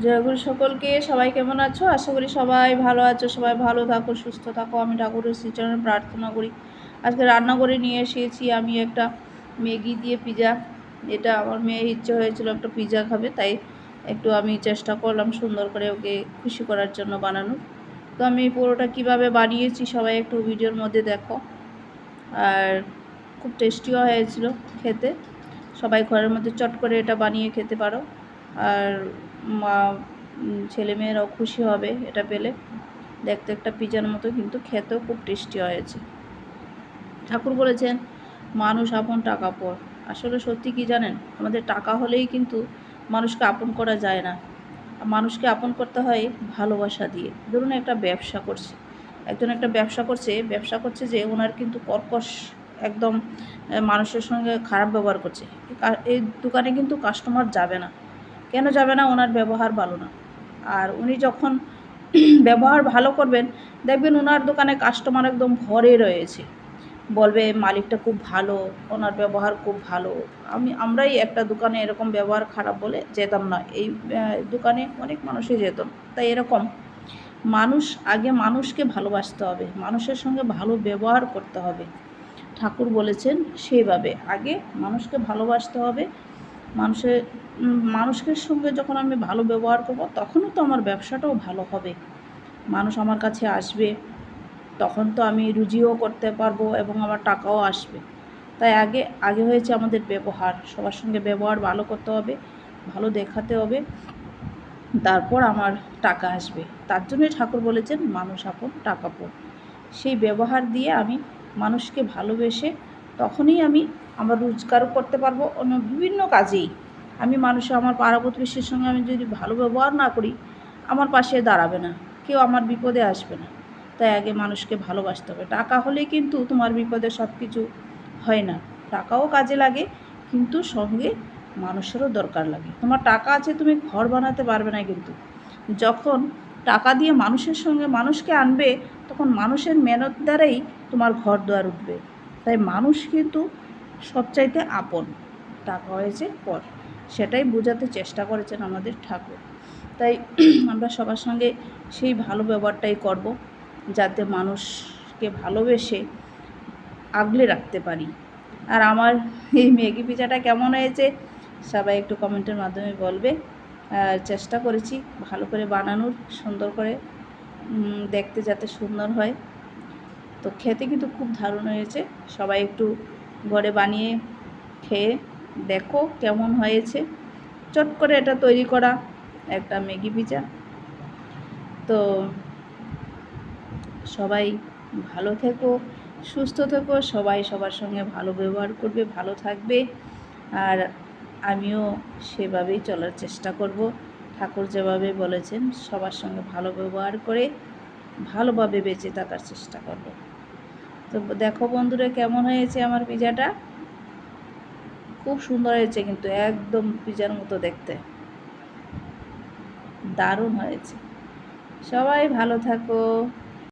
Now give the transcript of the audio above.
জয়গুরু সকলকে। সবাই কেমন আছো? আশা করি সবাই ভালো আছো, সবাই ভালো থাকো, সুস্থ থাকো। আমি ঠাকুরের শ্রীচরণে প্রার্থনা করি। আজকে রান্না করে নিয়ে এসেছি আমি একটা ম্যাগি দিয়ে পিজা। এটা আমার মেয়ের ইচ্ছে হয়েছিল একটা পিজা খাবে, তাই একটু আমি চেষ্টা করলাম সুন্দর করে ওকে খুশি করার জন্য বানানোর। তো আমি পুরোটা কিভাবে বানিয়েছি সবাই একটু ভিডিওর মধ্যে দেখো। আর খুব টেস্টিও হয়েছিল খেতে। সবাই ঘরের মধ্যে চট করে এটা বানিয়ে খেতে পারো। আর ছেলেমেয়েরাও খুশি হবে এটা পেলে। দেখতে একটা পিজার মতো, কিন্তু খেতেও খুব টেস্টি হয়েছে। ঠাকুর বলেছেন মানুষ আপন টাকা পর। আসলে সত্যি কি জানেন, আমাদের টাকা হলেই কিন্তু মানুষকে আপন করা যায় না। মানুষকে আপন করতে হয় ভালোবাসা দিয়ে। ধরুন একটা ব্যবসা করছে, একজন একটা ব্যবসা করছে যে ওনার কিন্তু কর্কশ একদম মানুষের সঙ্গে খারাপ ব্যবহার করছে। এই দোকানে কিন্তু কাস্টমার যাবে না। কেন যাবে না? ওনার ব্যবহার ভালো না। আর উনি যখন ব্যবহার ভালো করবেন, দেখবেন ওনার দোকানে কাস্টমার একদম ভরে রয়েছে। বলবে মালিকটা খুব ভালো, ওনার ব্যবহার খুব ভালো। আমরাই একটা দোকানে এরকম ব্যবহার খারাপ বলে যেতাম না, এই দোকানে অনেক মানুষই যেত। তাই এরকম আগে মানুষকে ভালোবাসতে হবে, মানুষের সঙ্গে ভালো ব্যবহার করতে হবে। ঠাকুর বলেছেন সেইভাবে আগে মানুষকে ভালোবাসতে হবে। মানুষের সঙ্গে যখন আমি ভালো ব্যবহার করব, তখনও তো আমার ব্যবসাটাও ভালো হবে। মানুষ আমার কাছে আসবে, তখন তো আমি রুজিও করতে পারবো এবং আমার টাকাও আসবে। তাই আগে হয়েছে আমাদের ব্যবহার। সবার সঙ্গে ব্যবহার ভালো করতে হবে, ভালো দেখাতে হবে, তারপর আমার টাকা আসবে। তার জন্যই ঠাকুর বলেছেন মানুষ আপন টাকা পর। সেই ব্যবহার দিয়ে আমি মানুষকে ভালোবেসে তখনই আমি আমার রোজগারও করতে পারবো। অন্য বিভিন্ন কাজেই আমি আমার পাড়া প্রতিবেশীর সঙ্গে আমি যদি ভালো ব্যবহার না করি, আমার পাশে দাঁড়াবে না, কেউ আমার বিপদে আসবে না। তাই আগে মানুষকে ভালোবাসতে হবে। টাকা হলেই কিন্তু তোমার বিপদে সব কিছু হয় না। টাকাও কাজে লাগে, কিন্তু সঙ্গে মানুষেরও দরকার লাগে। তোমার টাকা আছে, তুমি ঘর বানাতে পারবে না, কিন্তু যখন টাকা দিয়ে মানুষের সঙ্গে মানুষকে আনবে, তখন মানুষের মেহনত দ্বারাই তোমার ঘর দুয়ার উঠবে। তাই মানুষ কিন্তু সবচাইতে আপন, টাকা হয়েছে পর। সেটাই বোঝাতে চেষ্টা করেছেন আমাদের ঠাকুর। তাই আমরা সবার সঙ্গে সেই ভালো ব্যবহারটাই করব, যাতে মানুষকে ভালোবেসে আগলে রাখতে পারি। আর আমার এই ম্যাগি পিজাটা কেমন হয়েছে সবাই একটু কমেন্টের মাধ্যমে বলবে। চেষ্টা করেছি ভালো করে বানানোর, সুন্দর করে দেখতে যাতে সুন্দর হয়। তো খেতে কিন্তু খুব দারুণ হয়েছে। সবাই একটু ঘরে বানিয়ে খেয়ে দেখো কেমন হয়েছে। চট করে এটা তৈরি করা একটা ম্যাগি পিজা। তো সবাই ভালো থেকো, সুস্থ থেকো, সবাই সবার সঙ্গে ভালো ব্যবহার করবে, ভালো থাকবে। আর আমিও সেভাবেই চলার চেষ্টা করব। ঠাকুর যেভাবে বলেছেন সবার সঙ্গে ভালো ব্যবহার করে ভালোভাবে বেঁচে থাকার চেষ্টা করব। তো দেখো বন্ধুরা কেমন হয়েছে আমার পিজাটা। খুব সুন্দর হয়েছে, কিন্তু একদম পিজার মতো দেখতে, দারুণ হয়েছে। সবাই ভালো থাকো।